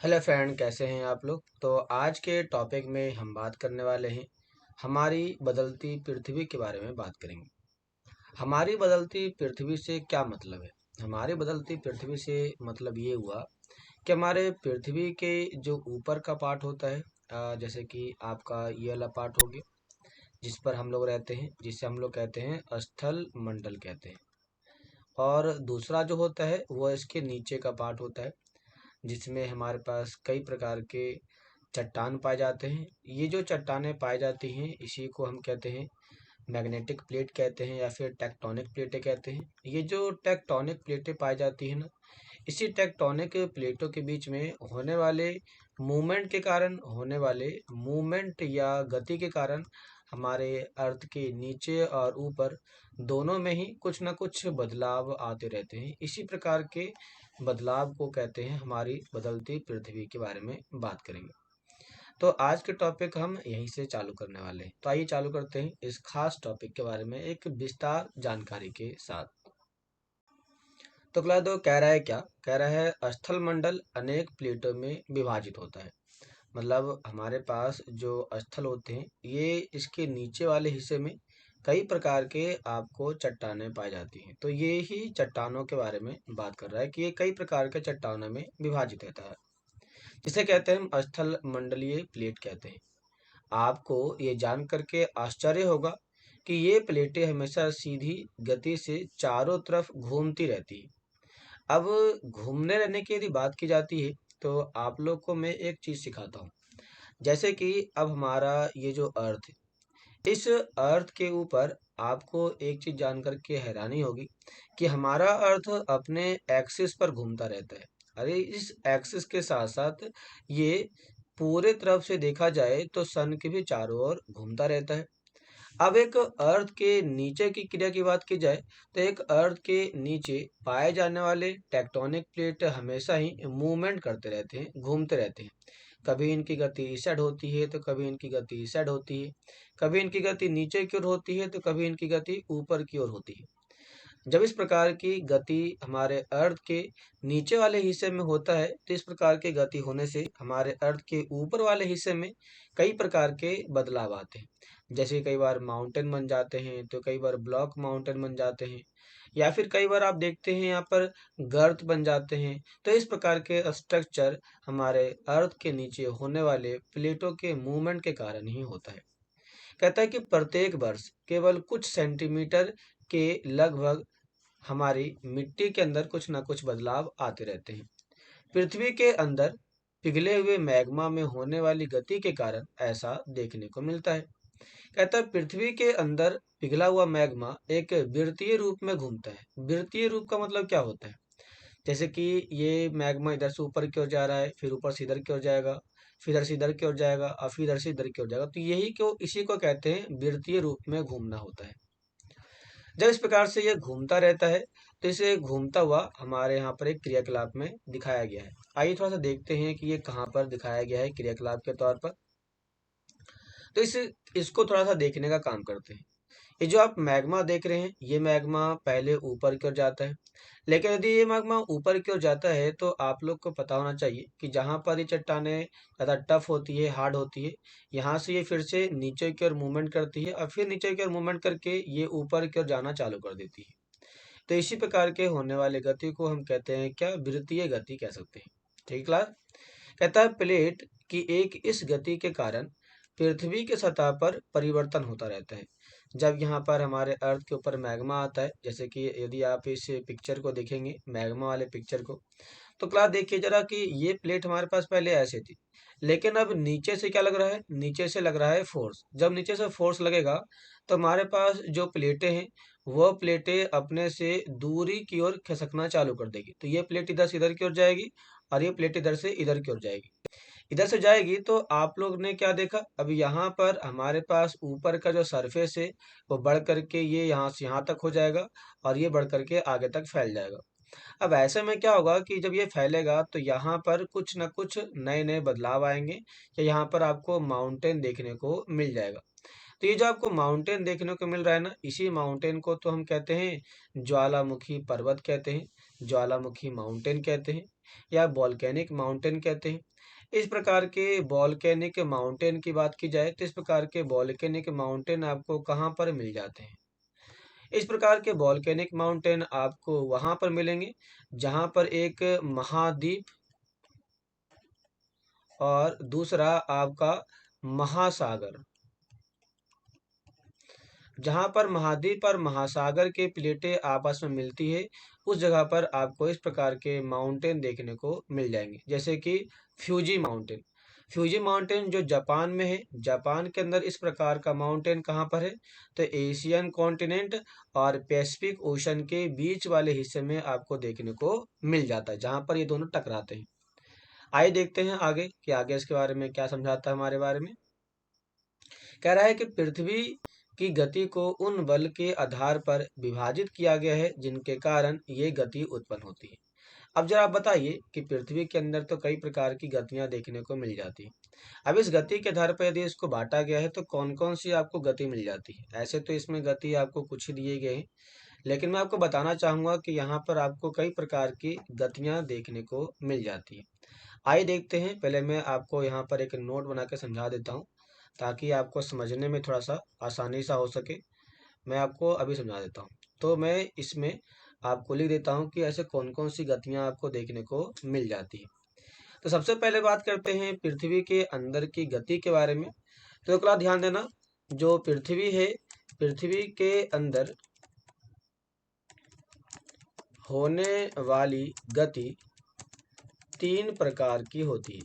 Hello friend, कैसे हैं आप लोग। तो आज के टॉपिक में हम बात करने वाले हैं हमारी बदलती पृथ्वी के बारे में बात करेंगे। हमारी बदलती पृथ्वी से क्या मतलब है। हमारी बदलती पृथ्वी से मतलब ये हुआ कि हमारे पृथ्वी के जो ऊपर का पार्ट होता है, जैसे कि आपका ये वाला पार्ट हो गया जिस पर हम लोग रहते हैं, जिसे हम लोग कहते हैं स्थल मंडल कहते हैं। और दूसरा जो होता है वो इसके नीचे का पार्ट होता है, जिसमें हमारे पास कई प्रकार के चट्टान पाए जाते हैं। ये जो चट्टानें पाई जाती हैं इसी को हम कहते हैं मैग्नेटिक प्लेट कहते हैं या फिर टेक्टोनिक प्लेटें कहते हैं। ये जो टेक्टोनिक प्लेटें पाई जाती हैं ना, इसी टेक्टोनिक प्लेटों के बीच में होने वाले मूवमेंट के कारण, होने वाले मूवमेंट या गति के कारण हमारे अर्थ के नीचे और ऊपर दोनों में ही कुछ ना कुछ बदलाव आते रहते हैं। इसी प्रकार के बदलाव को कहते हैं हमारी बदलती पृथ्वी के बारे में बात करेंगे। तो आज के टॉपिक हम यहीं से चालू करने वाले हैं। तो आइए चालू करते हैं इस खास टॉपिक के बारे में एक विस्तार जानकारी के साथ। तो क्लास दो कह रहा है, क्या कह रहा है, स्थल मंडल अनेक प्लेटों में विभाजित होता है। मतलब हमारे पास जो स्थल होते हैं ये इसके नीचे वाले हिस्से में कई प्रकार के आपको चट्टानें पाई जाती हैं। तो ये ही चट्टानों के बारे में बात कर रहा है कि ये कई प्रकार के चट्टानों में विभाजित रहता है, जिसे कहते हैं हम स्थल मंडलीय प्लेट कहते हैं। आपको ये जान करके आश्चर्य होगा कि ये प्लेटें हमेशा सीधी गति से चारों तरफ घूमती रहती है। अब घूमने रहने की यदि बात की जाती है तो आप लोग को मैं एक चीज सिखाता हूँ। जैसे कि अब हमारा ये जो अर्थ है, इस अर्थ के ऊपर आपको एक चीज जान करके हैरानी होगी कि हमारा अर्थ अपने एक्सिस पर घूमता रहता है। अरे इस एक्सिस के साथ साथ ये पूरे तरफ से देखा जाए तो सन के भी चारों ओर घूमता रहता है। अब एक अर्थ के नीचे की क्रिया की बात की जाए तो एक अर्थ के नीचे पाए जाने वाले टेक्टोनिक प्लेट हमेशा ही मूवमेंट करते रहते हैं, घूमते रहते हैं। कभी इनकी गति इस साइड होती है तो कभी इनकी गति इस साइड होती है, कभी इनकी गति नीचे की ओर होती है तो कभी इनकी गति ऊपर की ओर होती है। जब इस प्रकार की गति हमारे अर्थ के नीचे वाले हिस्से में होता है तो इस प्रकार की गति होने से हमारे अर्थ के ऊपर वाले हिस्से में कई प्रकार के बदलाव आते हैं। जैसे कई बार माउंटेन बन जाते हैं, तो कई बार ब्लॉक माउंटेन बन जाते हैं, या फिर कई बार आप देखते हैं यहाँ पर गर्त बन जाते हैं। तो इस प्रकार के स्ट्रक्चर हमारे अर्थ के नीचे होने वाले प्लेटों के मूवमेंट के कारण ही होता है। कहता है कि प्रत्येक वर्ष केवल कुछ सेंटीमीटर के लगभग हमारी मिट्टी के अंदर कुछ ना कुछ बदलाव आते रहते हैं। पृथ्वी के अंदर पिघले हुए मैग्मा में होने वाली गति के कारण ऐसा देखने को मिलता है। कहता है पृथ्वी के अंदर पिघला हुआ मैग्मा एक वृत्तीय रूप में घूमता है। वृत्तीय रूप का मतलब क्या होता है, जैसे कि ये मैग्मा इधर से ऊपर की ओर जा रहा है, फिर ऊपर से इधर की ओर जाएगा, फिर इधर से इधर की ओर जाएगा और फिर इधर से इधर की ओर जाएगा। तो यही क्यों, इसी को कहते हैं वृत्तीय रूप में घूमना होता है। जब इस प्रकार से ये घूमता रहता है तो इसे घूमता हुआ हमारे यहाँ पर एक क्रियाकलाप में दिखाया गया है। आइए थोड़ा सा देखते हैं कि ये कहाँ पर दिखाया गया है क्रियाकलाप के तौर पर। तो इसको थोड़ा सा देखने का काम करते हैं। ये जो आप मैग्मा देख रहे हैं ये मैग्मा पहले ऊपर की ओर जाता है, लेकिन यदि ये मैग्मा ऊपर की ओर जाता है तो आप लोग को पता होना चाहिए कि जहाँ पर ये चट्टानें ज़्यादा टफ होती है, हार्ड होती है, यहाँ से ये फिर से नीचे की ओर मूवमेंट करती है और फिर नीचे की ओर मूवमेंट करके ये ऊपर की ओर जाना चालू कर देती है। तो इसी प्रकार के होने वाले गति को हम कहते हैं क्या, वृत्तीय गति कह सकते हैं। ठीक क्लास। कहता है प्लेट की एक इस गति के कारण पृथ्वी की सतह पर परिवर्तन होता रहता है। जब यहाँ पर हमारे अर्थ के ऊपर मैग्मा आता है, जैसे कि यदि आप इस पिक्चर को देखेंगे, मैग्मा वाले पिक्चर को, तो क्लास देखिए जरा कि ये प्लेट हमारे पास पहले ऐसे थी, लेकिन अब नीचे से क्या लग रहा है, नीचे से लग रहा है फोर्स। जब नीचे से फोर्स लगेगा तो हमारे पास जो प्लेटें हैं वह प्लेटें अपने से दूरी की ओर खिसकना चालू कर देगी। तो ये प्लेट इधर से इधर की ओर जाएगी और ये प्लेट इधर से इधर की ओर जाएगी। इधर से जाएगी तो आप लोग ने क्या देखा, अब यहाँ पर हमारे पास ऊपर का जो सरफेस है वो बढ़ करके ये यहाँ से यहाँ तक हो जाएगा और ये बढ़ करके आगे तक फैल जाएगा। अब ऐसे में क्या होगा कि जब ये फैलेगा तो यहाँ पर कुछ न कुछ नए नए बदलाव आएंगे, या यहाँ पर आपको माउंटेन देखने को मिल जाएगा। तो ये जो आपको माउंटेन देखने को मिल रहा है ना, इसी माउंटेन को तो हम कहते हैं ज्वालामुखी पर्वत कहते हैं, ज्वालामुखी माउंटेन कहते हैं। या वॉल्केनिक माउंटेन कहते हैं। इस प्रकार के वॉल्केनिक माउंटेन की बात की जाए तो इस प्रकार के वॉल्केनिक माउंटेन आपको कहाँ पर मिल जाते हैं? इस प्रकार के वॉल्केनिक माउंटेन आपको वहां पर मिलेंगे जहां पर एक महाद्वीप और दूसरा आपका महासागर, जहां पर महाद्वीप और महासागर के प्लेटें आपस में मिलती है, उस जगह पर आपको इस प्रकार के माउंटेन देखने को मिल जाएंगे, जैसे कि फ्यूजी माउंटेन। फ्यूजी माउंटेन जो जापान में है, जापान के अंदर इस प्रकार का माउंटेन कहाँ पर है? तो एशियन कॉन्टिनेंट और पैसिफिक ओशन के बीच वाले हिस्से में आपको देखने को मिल जाता है, जहां पर ये दोनों टकराते हैं। आइए देखते हैं आगे कि आगे इसके बारे में क्या समझाता है हमारे बारे में। कह रहा है कि पृथ्वी की गति को उन बल के आधार पर विभाजित किया गया है जिनके कारण ये गति उत्पन्न होती है। अब जरा आप बताइए कि पृथ्वी के अंदर तो कई प्रकार की गतियां देखने को मिल जाती हैं। अब इस गति के आधार पर यदि इसको बांटा गया है तो कौन कौन सी आपको गति मिल जाती है? ऐसे तो इसमें गति आपको कुछ ही दिए गए हैं, लेकिन मैं आपको बताना चाहूंगा कि यहाँ पर आपको कई प्रकार की गतियां देखने को मिल जाती है। आइए देखते हैं। पहले मैं आपको यहाँ पर एक नोट बना के समझा देता हूँ ताकि आपको समझने में थोड़ा सा आसानी सा हो सके। मैं आपको अभी समझा देता हूँ। तो मैं इसमें आपको लिख देता हूँ कि ऐसे कौन कौन सी गतियाँ आपको देखने को मिल जाती है। तो सबसे पहले बात करते हैं पृथ्वी के अंदर की गति के बारे में। तो एक बात ध्यान देना, जो पृथ्वी है, पृथ्वी के अंदर होने वाली गति तीन प्रकार की होती है।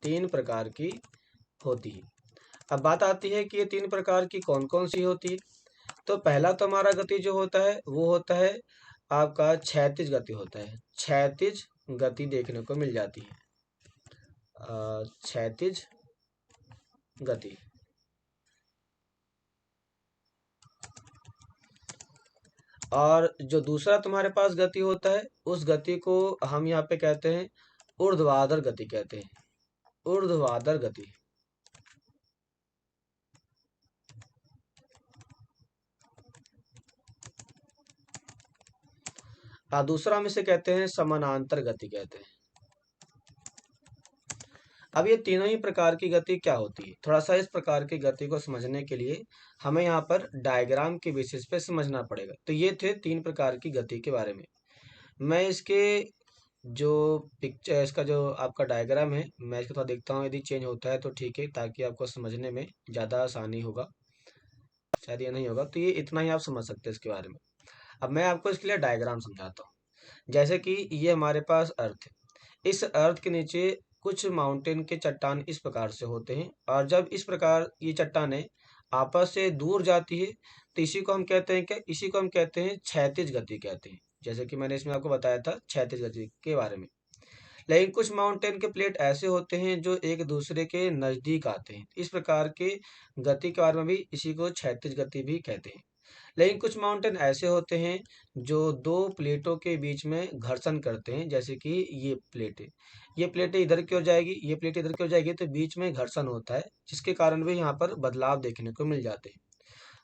तीन प्रकार की होती है। अब बात आती है कि ये तीन प्रकार की कौन कौन सी होती है। तो पहला तो हमारा गति जो होता है वो होता है आपका क्षैतिज गति होता है। क्षैतिज गति देखने को मिल जाती है, क्षैतिज गति। और जो दूसरा तुम्हारे पास गति होता है उस गति को हम यहाँ पे कहते हैं ऊर्ध्वाधर गति कहते हैं, ऊर्ध्वाधर गति। दूसरा हम इसे कहते हैं समानांतर गति कहते हैं। अब ये तीनों ही प्रकार की गति क्या होती है, थोड़ा सा इस प्रकार की गति को समझने के लिए हमें यहाँ पर डायग्राम के बेसिस पे समझना पड़ेगा। तो ये थे तीन प्रकार की गति के बारे में। मैं इसके जो पिक्चर, इसका जो आपका डायग्राम है, मैं इसको थोड़ा देखता हूँ, यदि चेंज होता है तो ठीक है, ताकि आपको समझने में ज़्यादा आसानी होगा। शायद ये नहीं होगा, तो ये इतना ही आप समझ सकते हैं इसके बारे में। अब मैं आपको इसके लिए डायग्राम समझाता हूँ। जैसे कि ये हमारे पास अर्थ है, इस अर्थ के नीचे कुछ माउंटेन के चट्टान इस प्रकार से होते हैं, और जब इस प्रकार ये चट्टानें आपस से दूर जाती है तो इसी को हम कहते हैं क्या? इसी को हम कहते हैं क्षैतिज गति कहते हैं। जैसे कि मैंने इसमें आपको बताया था क्षैतिज गति के बारे में। लेकिन कुछ माउंटेन के प्लेट ऐसे होते हैं जो एक दूसरे के नजदीक आते हैं, इस प्रकार के गति के बारे में भी इसी को क्षैतिज गति भी कहते हैं। लेकिन कुछ माउंटेन ऐसे होते हैं जो दो प्लेटों के बीच में घर्षण करते हैं, जैसे कि ये प्लेटें इधर की ओर जाएगी, ये प्लेट इधर की ओर जाएगी, तो बीच में घर्षण होता है, जिसके कारण भी यहाँ पर बदलाव देखने को मिल जाते हैं।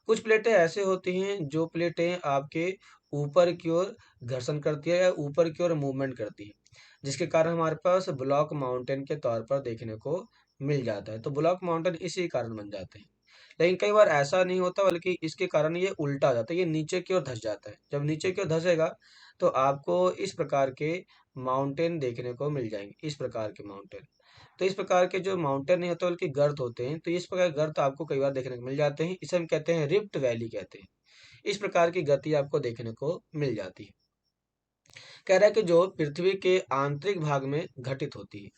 कुछ प्लेटें ऐसे होती हैं जो प्लेटें आपके ऊपर की ओर घर्षण करती है या ऊपर की ओर मूवमेंट करती है, जिसके कारण हमारे पास ब्लॉक माउंटेन के तौर पर देखने को मिल जाता है। तो ब्लॉक माउंटेन इसी कारण बन जाते हैं। लेकिन कई बार ऐसा नहीं होता, बल्कि इसके कारण ये उल्टा हो जाता है, ये नीचे की ओर धंस जाता है। जब नीचे की ओर धंसेगा तो आपको इस प्रकार के माउंटेन देखने को मिल जाएंगे, इस प्रकार के माउंटेन। तो इस प्रकार के जो माउंटेन नहीं होते बल्कि गर्त होते हैं, तो इस प्रकार के गर्त आपको कई बार देखने को मिल जाते हैं। इसे हम कहते हैं रिफ्ट वैली कहते हैं। इस प्रकार की गति आपको देखने को मिल जाती है। कह रहा है कि जो पृथ्वी के आंतरिक भाग में घटित होती है,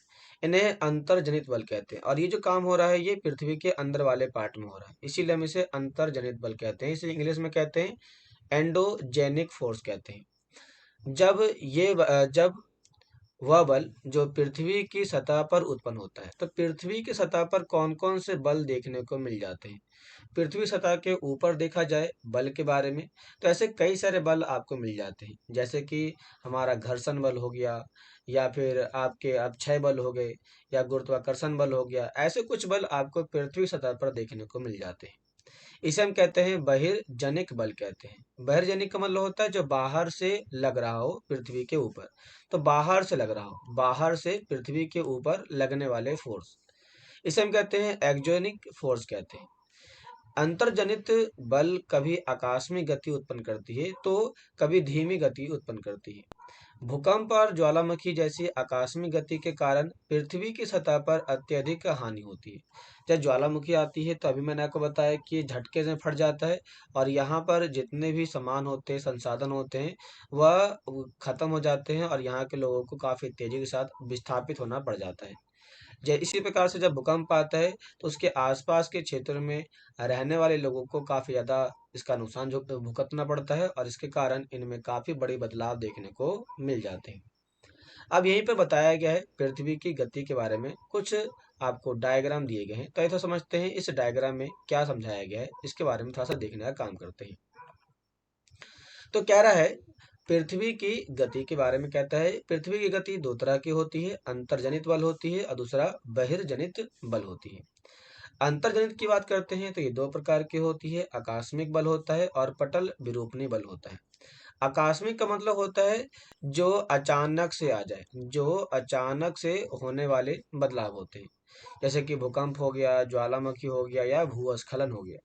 इन्हें अंतर्जनित बल कहते हैं। और ये जो काम हो रहा है ये पृथ्वी के अंदर वाले पार्ट में हो रहा है, इसीलिए हम इसे अंतर्जनित बल कहते हैं। इसे इंग्लिश में कहते हैं एंडोजेनिक फोर्स कहते हैं। जब वह बल जो पृथ्वी की सतह पर उत्पन्न होता है, तो पृथ्वी की सतह पर कौन कौन से बल देखने को मिल जाते हैं? पृथ्वी सतह के ऊपर देखा जाए बल के बारे में, तो ऐसे कई सारे बल आपको मिल जाते हैं, जैसे कि हमारा घर्षण बल हो गया, या फिर आपके अपक्षय बल हो गए, या गुरुत्वाकर्षण बल हो गया। ऐसे कुछ बल आपको पृथ्वी सतह पर देखने को मिल जाते हैं। इसे हम कहते हैं बहिर्जनिक बल कहते हैं। बहिर्जनिक का मतलब होता है जो बाहर से लग रहा हो पृथ्वी के ऊपर। तो बाहर से लग रहा हो, बाहर से पृथ्वी के ऊपर लगने वाले फोर्स, इसे हम कहते हैं एक्सोनिक फोर्स कहते हैं। अंतर्जनित बल कभी आकस्मिक गति उत्पन्न करती है तो कभी धीमी गति उत्पन्न करती है। भूकंप और ज्वालामुखी जैसी आकस्मिक गति के कारण पृथ्वी की सतह पर अत्यधिक हानि होती है। जब ज्वालामुखी आती है तो अभी मैंने आपको बताया कि ये झटके से फट जाता है और यहाँ पर जितने भी सामान होते हैं, संसाधन होते हैं, वह खत्म हो जाते हैं और यहाँ के लोगों को काफी तेजी के साथ विस्थापित होना पड़ जाता है। इसी प्रकार से जब भूकंप आता है तो उसके आसपास के क्षेत्र में रहने वाले लोगों को काफी ज्यादा इसका नुकसान जो भुगतना पड़ता है और इसके कारण इनमें काफी बड़े बदलाव देखने को मिल जाते हैं। अब यहीं पर बताया गया है पृथ्वी की गति के बारे में कुछ आपको डायग्राम दिए गए हैं, तो ये तो समझते हैं इस डायग्राम में क्या समझाया गया है, इसके बारे में थोड़ा सा देखने का काम करते हैं। तो कह रहा है पृथ्वी की गति के बारे में, कहता है पृथ्वी की गति दो तरह की होती है, अंतर्जनित बल होती है और दूसरा बहिर्जनित बल होती है। अंतर्जनित की बात करते हैं तो ये दो प्रकार की होती है, आकस्मिक बल होता है और पटल विरूपणी बल होता है। आकस्मिक का मतलब होता है जो अचानक से आ जाए, जो अचानक से होने वाले बदलाव होते हैं, जैसे कि भूकंप हो गया, ज्वालामुखी हो गया या भूस्खलन हो गया।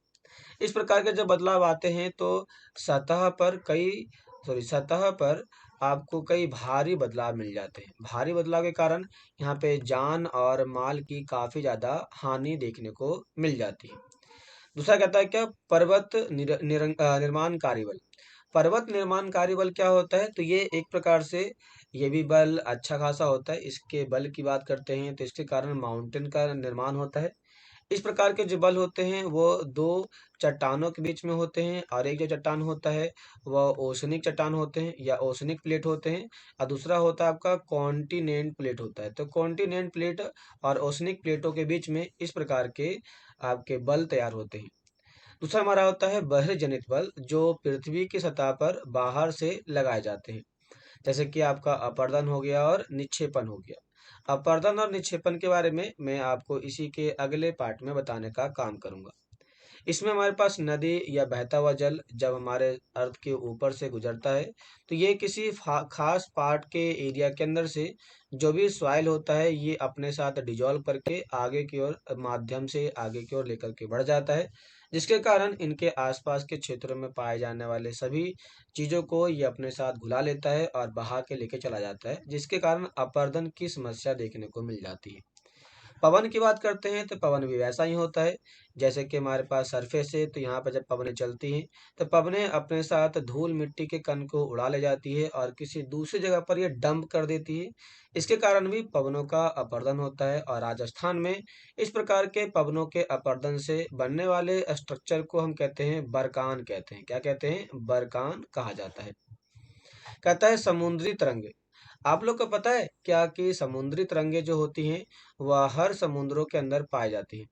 इस प्रकार के जब बदलाव आते हैं तो सतह पर कई सतह पर आपको कई भारी बदलाव मिल जाते हैं। भारी बदलाव के कारण यहाँ पे जान और माल की काफी ज्यादा हानि देखने को मिल जाती है। दूसरा कहता है क्या, पर्वत निर्माणकारी बल। पर्वत निर्माणकारी बल क्या होता है, तो ये एक प्रकार से ये भी बल अच्छा खासा होता है। इसके बल की बात करते हैं तो इसके कारण माउंटेन का निर्माण होता है। इस प्रकार के जो बल होते हैं वो दो चट्टानों के बीच में होते हैं और एक जो चट्टान होता है वह ओशनिक चट्टान होते हैं या ओशनिक प्लेट होते हैं और दूसरा होता है आपका कॉन्टिनेंट प्लेट होता है। तो कॉन्टिनेंट प्लेट और ओशनिक प्लेटों के बीच में इस प्रकार के आपके बल तैयार होते हैं। दूसरा हमारा होता है बहिर्जनित बल जो पृथ्वी की सतह पर बाहर से लगाए जाते हैं, जैसे कि आपका अपर्दन हो गया और निक्षेपण हो गया। अपर्दन और निक्षेपण के बारे में मैं आपको इसी के अगले पार्ट में बताने का काम करूंगा। इसमें हमारे पास नदी या बहता हुआ जल जब हमारे अर्थ के ऊपर से गुजरता है तो ये किसी खास पार्ट के एरिया के अंदर से जो भी सॉइल होता है ये अपने साथ डिजोल्व करके आगे की ओर माध्यम से आगे की ओर लेकर के बढ़ जाता है, जिसके कारण इनके आसपास के क्षेत्रों में पाए जाने वाले सभी चीजों को ये अपने साथ घुला लेता है और बहा के लेके चला जाता है, जिसके कारण अपरदन की समस्या देखने को मिल जाती है। पवन की बात करते हैं तो पवन भी वैसा ही होता है, जैसे कि हमारे पास सरफेस है तो यहाँ पर जब पवनें चलती हैं तो पवनें अपने साथ धूल मिट्टी के कण को उड़ा ले जाती है और किसी दूसरी जगह पर ये डंप कर देती है। इसके कारण भी पवनों का अपरदन होता है और राजस्थान में इस प्रकार के पवनों के अपरदन से बनने वाले स्ट्रक्चर को हम कहते हैं बरकान कहते हैं। क्या कहते हैं? बरकान कहा जाता है। कहता है समुद्री तरंगे। आप लोग को पता है क्या कि समुद्री तरंगे जो होती हैं वह हर समुद्रों के अंदर पाई जाती हैं।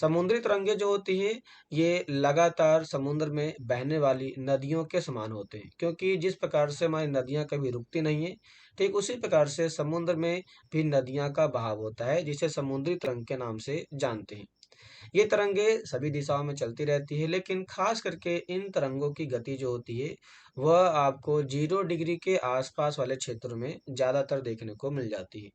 समुद्री तरंगे जो होती हैं ये लगातार समुद्र में बहने वाली नदियों के समान होते हैं, क्योंकि जिस प्रकार से हमारी नदियां कभी रुकती नहीं है, ठीक उसी प्रकार से समुद्र में भी नदियां का बहाव होता है, जिसे समुद्री तरंग के नाम से जानते हैं। ये तरंगे सभी दिशाओं में चलती रहती है, लेकिन खास करके इन तरंगों की गति जो होती है वह आपको 0 डिग्री के आसपास वाले क्षेत्रों में ज्यादातर देखने को मिल जाती है।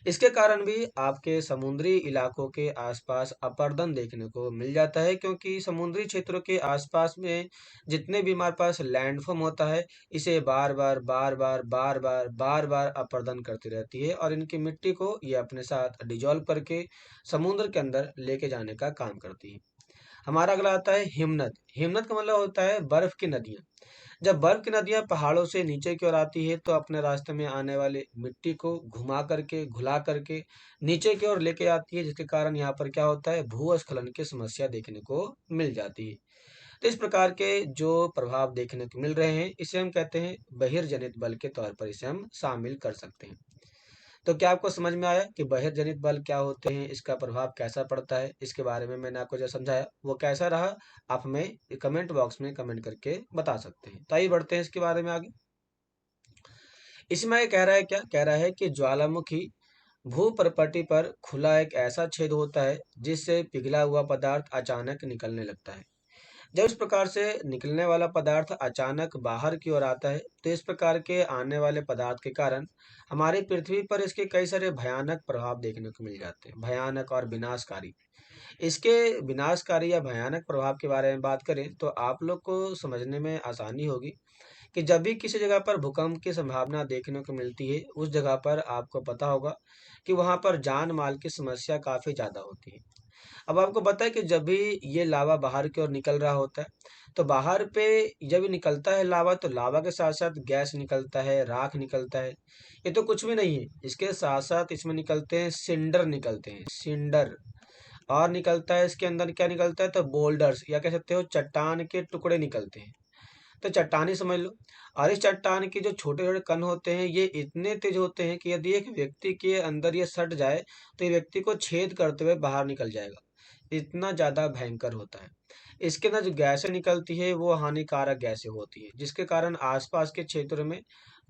इसके कारण भी आपके समुद्री इलाकों के आसपास अपरदन देखने को मिल जाता है, क्योंकि समुद्री क्षेत्रों के आसपास में जितने भी हमारे पास लैंडफॉर्म होता है इसे बार बार बार बार बार बार बार बार अपरदन करती रहती है और इनकी मिट्टी को ये अपने साथ डिजोल्व करके समुद्र के अंदर लेके जाने का काम करती है। हमारा अगला आता है हिमनद। हिमनद का मतलब होता है बर्फ की नदियां। जब बर्फ की नदियां पहाड़ों से नीचे की ओर आती है तो अपने रास्ते में आने वाले मिट्टी को घुमा करके घुला करके नीचे की ओर लेके आती है, जिसके कारण यहाँ पर क्या होता है, भूस्खलन की समस्या देखने को मिल जाती है। तो इस प्रकार के जो प्रभाव देखने को मिल रहे हैं इसे हम कहते हैं बहिर्जनित बल के तौर पर इसे हम शामिल कर सकते हैं। तो क्या आपको समझ में आया कि बहिर्जनित बल क्या होते हैं, इसका प्रभाव कैसा पड़ता है? इसके बारे में मैंने आपको जो समझाया वो कैसा रहा, आप हमें कमेंट बॉक्स में कमेंट करके बता सकते हैं। तो आइए बढ़ते हैं इसके बारे में आगे। इसमें ये कह रहा है, क्या कह रहा है कि ज्वालामुखी भूपर्पटी पर खुला एक ऐसा छेद होता है जिससे पिघला हुआ पदार्थ अचानक निकलने लगता है। जब इस प्रकार से निकलने वाला पदार्थ अचानक बाहर की ओर आता है, तो इस प्रकार के आने वाले पदार्थ के कारण हमारी पृथ्वी पर इसके कई सारे भयानक प्रभाव देखने को मिल जाते हैं, भयानक और विनाशकारी। इसके विनाशकारी या भयानक प्रभाव के बारे में बात करें तो आप लोग को समझने में आसानी होगी कि जब भी किसी जगह पर भूकंप की संभावना देखने को मिलती है, उस जगह पर आपको पता होगा कि वहां पर जान माल की समस्या काफी ज्यादा होती है। अब आपको पता है कि जब भी ये लावा बाहर की ओर निकल रहा होता है, तो बाहर पे जब ये निकलता है लावा, तो लावा के साथ साथ गैस निकलता है, राख निकलता है। ये तो कुछ भी नहीं है, इसके साथ साथ इसमें निकलते हैं सिंडर, निकलते हैं सिंडर। और निकलता है इसके अंदर क्या निकलता है, तो बोल्डर्स या कह सकते हो चट्टान के टुकड़े निकलते हैं। तो चट्टानी समझ लो। और इस चट्टान के जो छोटे छोटे कण होते हैं, ये इतने तेज होते हैं कि यदि एक व्यक्ति के अंदर ये सट जाए, तो ये व्यक्ति को छेद करते हुए बाहर निकल जाएगा। इतना ज्यादा भयंकर होता है। इसके अंदर जो गैसें निकलती है वो हानिकारक गैसें होती है, जिसके कारण आसपास के क्षेत्रों में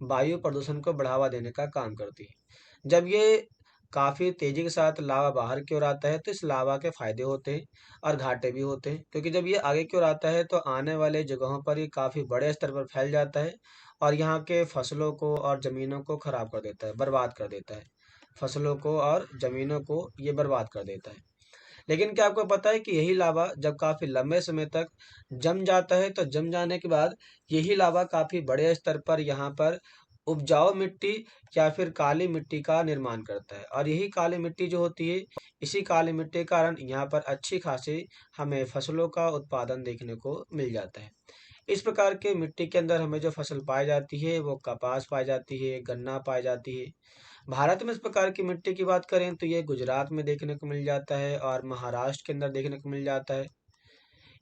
वायु प्रदूषण को बढ़ावा देने का काम करती है। जब ये काफी तेजी के साथ लावा बाहर की ओर आता है, तो इस लावा के फायदे होते हैं और घाटे भी होते हैं, क्योंकि जब ये आगे की ओर आता है तो आने वाले जगहों पर ये काफी बड़े स्तर पर फैल जाता है और यहाँ के फसलों को और जमीनों को खराब कर देता है, बर्बाद कर देता है। फसलों को और जमीनों को ये बर्बाद कर देता है। लेकिन क्या आपको पता है कि यही लावा जब काफी लंबे समय तक जम जाता है, तो जम जाने के बाद यही लावा काफी बड़े स्तर पर यहाँ पर उपजाऊ मिट्टी या फिर काली मिट्टी का निर्माण करता है। और यही काली मिट्टी जो होती है, इसी काली मिट्टी के कारण यहाँ पर अच्छी खासी हमें फसलों का उत्पादन देखने को मिल जाता है। इस प्रकार के मिट्टी के अंदर हमें जो फसल पाई जाती है वो कपास पाई जाती है, गन्ना पाई जाती है। भारत में इस प्रकार की मिट्टी की बात करें तो ये गुजरात में देखने को मिल जाता है और महाराष्ट्र के अंदर देखने को मिल जाता है।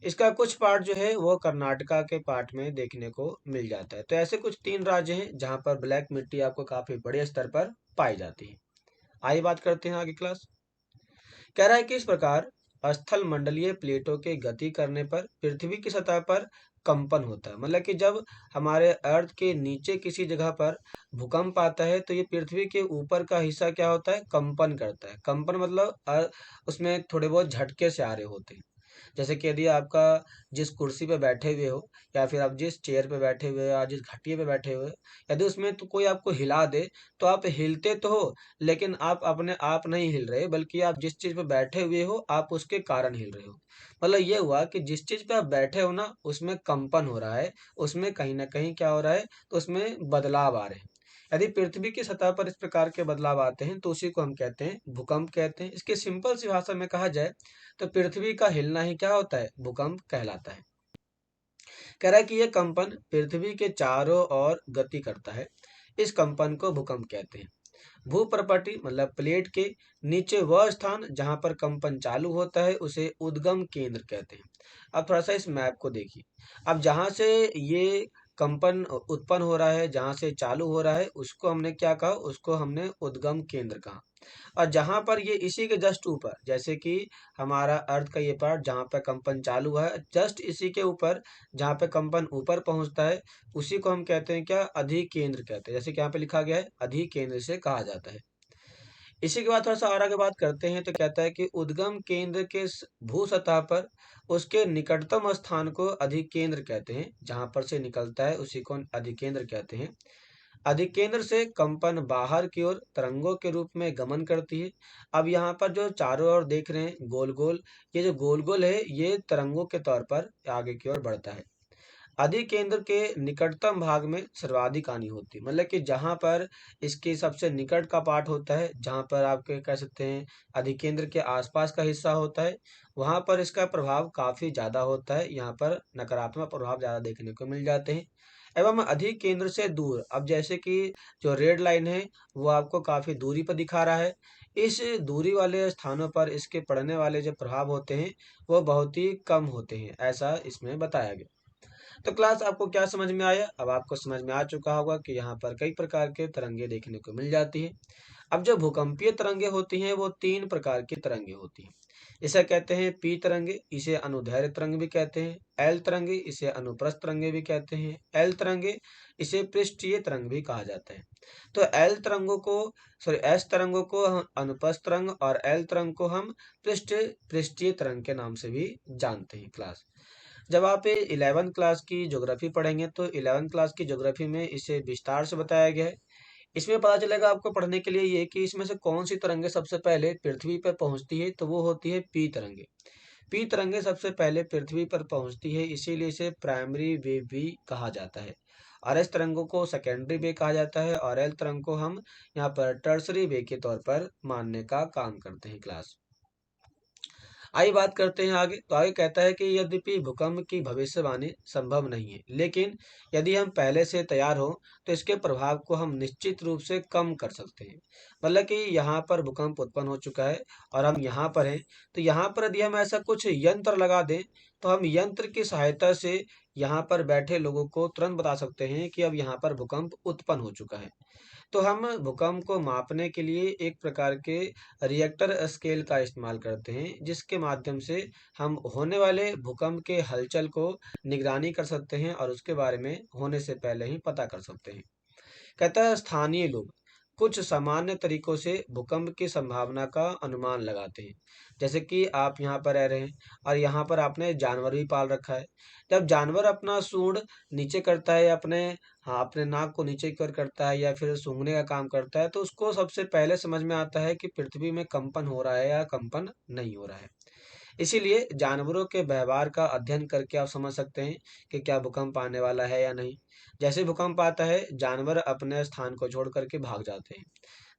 इसका कुछ पार्ट जो है वो कर्नाटका के पार्ट में देखने को मिल जाता है। तो ऐसे कुछ 3 राज्य हैं जहाँ पर ब्लैक मिट्टी आपको काफी बड़े स्तर पर पाई जाती है। आइए बात करते हैं आगे क्लास। कह रहा है कि इस प्रकार स्थल मंडलीय प्लेटों के गति करने पर पृथ्वी की सतह पर कंपन होता है। मतलब कि जब हमारे अर्थ के नीचे किसी जगह पर भूकंप आता है, तो ये पृथ्वी के ऊपर का हिस्सा क्या होता है, कंपन करता है। कंपन मतलब उसमें थोड़े बहुत झटके से आ रहे होते हैं। जैसे कि यदि आपका जिस कुर्सी पे बैठे हुए हो या फिर आप जिस चेयर पे बैठे हुए हो या जिस खटिया पे बैठे हुए हो, यदि उसमें तो कोई आपको हिला दे, तो आप हिलते तो हो, लेकिन आप अपने आप नहीं हिल रहे, बल्कि आप जिस चीज पे बैठे हुए हो आप उसके कारण हिल रहे हो। मतलब ये हुआ कि जिस चीज पे आप बैठे हो ना, उसमें कंपन हो रहा है, उसमें कहीं ना कहीं क्या हो रहा है, तो उसमें बदलाव आ रहे हैं। यदि पृथ्वी की सतह पर इस प्रकार के बदलाव आते हैं, तो उसी को हम कहते हैं भूकंप कहते हैं। इसके सिंपल सी भाषा में कहा जाए तो पृथ्वी का हिलना ही क्या होता है, भूकंप कहलाता है। कह रहा है कि यह कंपन पृथ्वी के चारों ओर गति करता है। इस कंपन को भूकंप कहते हैं। भूप्रपटी मतलब प्लेट के नीचे वह स्थान जहां पर कंपन चालू होता है उसे उद्गम केंद्र कहते हैं। अब थोड़ा सा इस मैप को देखिए। अब जहां से ये कंपन उत्पन्न हो रहा है, जहां से चालू हो रहा है, उसको हमने क्या कहा, उसको हमने उद्गम केंद्र कहा। और जहां पर ये इसी के जस्ट ऊपर, जैसे कि हमारा अर्थ का ये पार्ट जहां पर कंपन चालू हुआ है, जस्ट इसी के ऊपर जहां पे कंपन ऊपर पहुंचता है, उसी को हम कहते हैं क्या, अधिकेंद्र कहते हैं। जैसे कि यहाँ पे लिखा गया है, अधिकेंद्र से कहा जाता है। इसी के बाद थोड़ा सा और आगे बात करते हैं, तो कहता है कि उद्गम केंद्र के भू सतह पर उसके निकटतम स्थान को अधिकेंद्र कहते हैं। जहां पर से निकलता है उसी को अधिकेंद्र कहते हैं। अधिकेंद्र से कंपन बाहर की ओर तरंगों के रूप में गमन करती है। अब यहाँ पर जो चारों ओर देख रहे हैं गोल गोल, ये जो गोल गोल है ये तरंगों के तौर पर आगे की ओर बढ़ता है। अधिकेंद्र के निकटतम भाग में सर्वाधिक हानि होती है। मतलब कि जहां पर इसके सबसे निकट का पार्ट होता है, जहां पर आपके कह सकते हैं अधिकेंद्र के आसपास का हिस्सा होता है, वहां पर इसका प्रभाव काफी ज्यादा होता है। यहाँ पर नकारात्मक प्रभाव ज्यादा देखने को मिल जाते हैं। एवं अधिक केंद्र से दूर, अब जैसे कि जो रेड लाइन है वो आपको काफी दूरी पर दिखा रहा है। इस दूरी वाले स्थानों पर इसके पड़ने वाले जो प्रभाव होते हैं वो बहुत ही कम होते हैं, ऐसा इसमें बताया गया। तो क्लास आपको क्या समझ में आया, अब आपको समझ में आ चुका होगा कि यहाँ पर कई प्रकार के तरंगे देखने को मिल जाती है। अब जो भूकंपीय तरंगे होती हैं वो 3 प्रकार की तरंगे होती हैं। इसे कहते हैं पी तरंगे, इसे अनुदैर्घ्य तरंग भी कहते हैं। एल तरंगे, इसे अनुप्रस्थ तरंगे भी कहते हैं। एल तरंगे, इसे पृष्ठीय तरंग भी कहा जाता है। तो एल तरंगों को, सॉरी एस तरंगों को हम अनुप्रस्थ तरंग और एल तरंग को हम पृष्ठीय तरंग के नाम से भी जानते हैं क्लास। जब आप 11th क्लास की ज्योग्राफी पढ़ेंगे तो 11th क्लास की ज्योग्राफी में इसे विस्तार से बताया गया है। इसमें पता चलेगा आपको पढ़ने के लिए ये कि इसमें से कौन सी तरंगे सबसे पहले पृथ्वी पर पहुंचती है, तो वो होती है पी तरंगे। पी तरंगे सबसे पहले पृथ्वी पर पहुंचती है, इसीलिए इसे प्राइमरी वेव भी कहा जाता है। और एस तरंगों को सेकेंडरी वेव कहा जाता है और एल तरंग को हम यहाँ पर टर्सरी वेव के तौर पर मानने का काम करते हैं क्लास। आइए बात करते हैं आगे। तो आगे कहता है कि यद्यपि भूकंप की भविष्यवाणी संभव नहीं है, लेकिन यदि हम पहले से तैयार हो तो इसके प्रभाव को हम निश्चित रूप से कम कर सकते हैं। मतलब कि यहाँ पर भूकंप उत्पन्न हो चुका है और हम यहाँ पर हैं, तो यहाँ पर यदि हम ऐसा कुछ यंत्र लगा दें तो हम यंत्र की सहायता से यहाँ पर बैठे लोगों को तुरंत बता सकते हैं कि अब यहाँ पर भूकंप उत्पन्न हो चुका है। तो हम भूकंप को मापने के लिए एक प्रकार के रिएक्टर स्केल का इस्तेमाल करते हैं, जिसके माध्यम से हम होने वाले भूकंप के हलचल को निगरानी कर सकते हैं और उसके बारे में होने से पहले ही पता कर सकते हैं। कहता है स्थानीय लोग कुछ सामान्य तरीकों से भूकंप की संभावना का अनुमान लगाते हैं। जैसे कि आप यहाँ पर रह रहे हैं और यहाँ पर आपने जानवर भी पाल रखा है। जब जानवर अपना सूंड नीचे करता है या अपने नाक को नीचे की ओर करता है या फिर सूंघने का काम करता है, तो उसको सबसे पहले समझ में आता है कि पृथ्वी में कंपन हो रहा है या कंपन नहीं हो रहा है। इसीलिए जानवरों के व्यवहार का अध्ययन करके आप समझ सकते हैं कि क्या भूकंप आने वाला है या नहीं। जैसे भूकंप आता है, जानवर अपने स्थान को छोड़ करके भाग जाते हैं।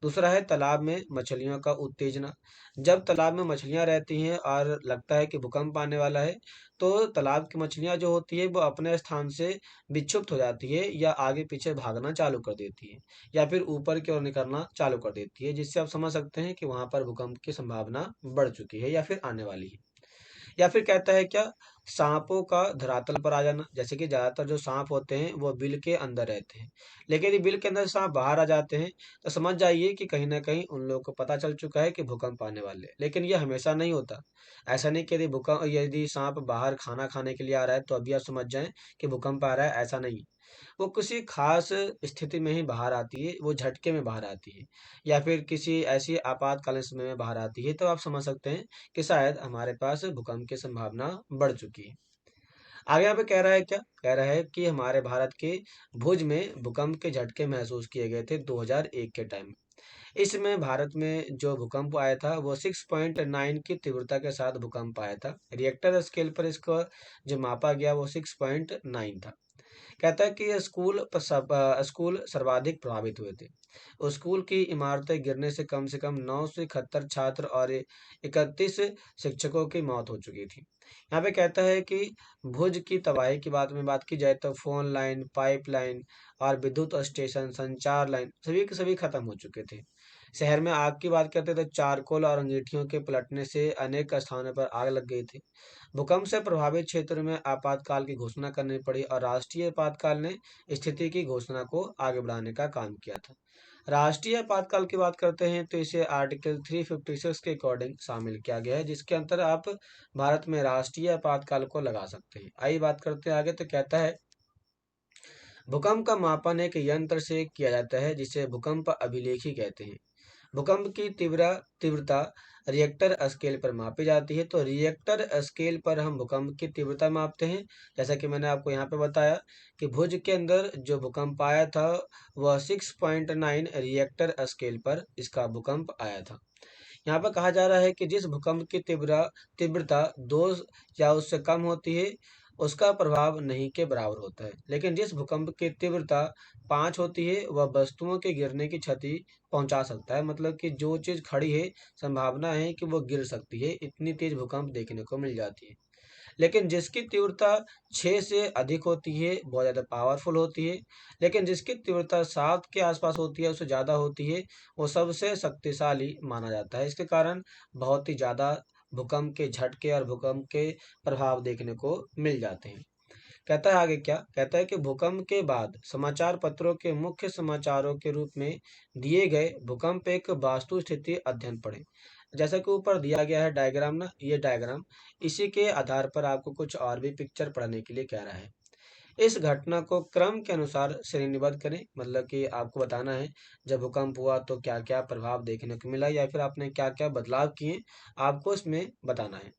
दूसरा है तालाब में मछलियों का उत्तेजना। जब तालाब में मछलियां रहती हैं और लगता है कि भूकंप आने वाला है, तो तालाब की मछलियां जो होती है वो अपने स्थान से विक्षुब्ध हो जाती है या आगे पीछे भागना चालू कर देती है या फिर ऊपर की ओर निकलना चालू कर देती है, जिससे आप समझ सकते हैं कि वहां पर भूकंप की संभावना बढ़ चुकी है या फिर आने वाली है। या फिर कहता है क्या, सांपों का धरातल पर आ जाना। जैसे कि ज्यादातर जो सांप होते हैं वो बिल के अंदर रहते हैं, लेकिन यदि बिल के अंदर सांप बाहर आ जाते हैं तो समझ जाइए कि कहीं ना कहीं उन लोगों को पता चल चुका है कि भूकंप आने वाले हैं। लेकिन ये हमेशा नहीं होता। ऐसा नहीं कि यदि सांप बाहर खाना खाने के लिए आ रहा है तो अभी आप समझ जाएं कि भूकंप आ रहा है, ऐसा नहीं। वो किसी खास स्थिति में ही बाहर आती है, वो झटके में बाहर आती है या फिर किसी ऐसी आपातकालीन समय में बाहर आती है, तो आप समझ सकते हैं कि शायद हमारे पास भूकंप की संभावना बढ़ चुकी है। आगे यहाँ पे कह रहा है क्या, कह रहा है कि हमारे भारत के भुज में भूकंप के झटके महसूस किए गए थे 2001 के टाइम में। इसमें भारत में जो भूकंप आया था वो 6.9 की तीव्रता के साथ भूकंप आया था। रिएक्टर स्केल पर इसको जो मापा गया वो 6.9 था। कहता है कि ये स्कूल सर्वाधिक प्रभावित हुए थे। उस स्कूल की इमारतें गिरने से कम 971 छात्र और 31 शिक्षकों की मौत हो चुकी थी। यहाँ पे कहता है कि भुज की तबाही की बात की जाए तो फोन लाइन, पाइप लाइन और विद्युत स्टेशन, संचार लाइन सभी के सभी खत्म हो चुके थे। शहर में आग की बात करते तो चारकोल और अंगीठियों के पलटने से अनेक स्थानों पर आग लग गई थी। भूकंप से प्रभावित क्षेत्र में आपातकाल की घोषणा करनी पड़ी और राष्ट्रीय आपातकाल ने स्थिति की घोषणा को आगे बढ़ाने का काम किया था। राष्ट्रीय आपातकाल की बात करते हैं तो इसे आर्टिकल 356 के अकॉर्डिंग शामिल किया गया है, जिसके अंतर आप भारत में राष्ट्रीय आपातकाल को लगा सकते हैं। आइए बात करते हैं आगे। तो कहता है भूकंप का मापन एक यंत्र से किया जाता है जिसे भूकंप अभिलेखी कहते हैं। भूकंप की तीव्रता रिएक्टर स्केल पर मापी जाती है। तो रिएक्टर स्केल पर हम भूकंप की तीव्रता मापते हैं। जैसा कि मैंने आपको यहाँ पे बताया कि भुज के अंदर जो भूकंप आया था वह 6.9 रिएक्टर स्केल पर इसका भूकंप आया था। यहाँ पर कहा जा रहा है कि जिस भूकंप की तीव्रता 2 या उससे कम होती है उसका प्रभाव नहीं के बराबर होता है, लेकिन जिस भूकंप की तीव्रता 5 होती है वह वस्तुओं के गिरने की क्षति पहुंचा सकता है। मतलब कि जो चीज खड़ी है संभावना है कि वो गिर सकती है, इतनी तेज भूकंप देखने को मिल जाती है। लेकिन जिसकी तीव्रता 6 से अधिक होती है, बहुत ज़्यादा पावरफुल होती है। लेकिन जिसकी तीव्रता 7 के आसपास होती है, उससे ज़्यादा होती है, वो सबसे शक्तिशाली माना जाता है। इसके कारण बहुत ही ज़्यादा भूकंप के झटके और भूकंप के प्रभाव देखने को मिल जाते हैं। कहता है आगे क्या, कहता है कि भूकंप के बाद समाचार पत्रों के मुख्य समाचारों के रूप में दिए गए भूकंप एक वास्तु स्थिति अध्ययन पढ़ें। जैसा कि ऊपर दिया गया है डायग्राम ना, ये डायग्राम इसी के आधार पर आपको कुछ और भी पिक्चर पढ़ने के लिए कह रहा है। इस घटना को क्रम के अनुसार श्रेणीबद्ध करें। मतलब कि आपको बताना है जब भूकंप हुआ तो क्या क्या प्रभाव देखने को मिला या फिर आपने क्या क्या बदलाव किए, आपको इसमें बताना है।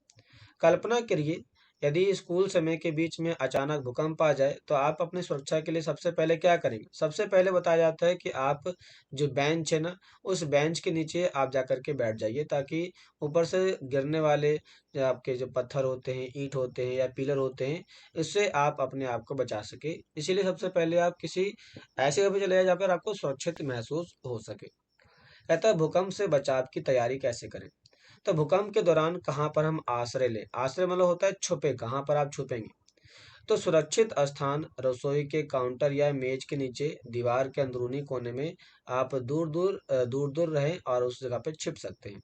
कल्पना करिए यदि स्कूल समय के बीच में अचानक भूकंप आ जाए तो आप अपनी सुरक्षा के लिए सबसे पहले क्या करेंगे? सबसे पहले बताया जाता है कि आप जो बेंच है ना, उस बेंच के नीचे आप जाकर के बैठ जाइए, ताकि ऊपर से गिरने वाले जो आपके जो पत्थर होते हैं, ईंट होते हैं या पिलर होते हैं, इससे आप अपने आप को बचा सके। इसीलिए सबसे पहले आप किसी ऐसी जगह पे चले जाएं जहाँ पर आपको सुरक्षित महसूस हो सके। कहता है भूकंप से बचाव की तैयारी कैसे करें? तो भूकंप के दौरान कहाँ पर हम आश्रय लें? आश्रय मतलब होता है छुपे, कहाँ पर आप छुपेंगे? तो सुरक्षित स्थान रसोई के काउंटर या मेज के नीचे, दीवार के अंदरूनी कोने में आप दूर दूर रहें और उस जगह पे छिप सकते हैं।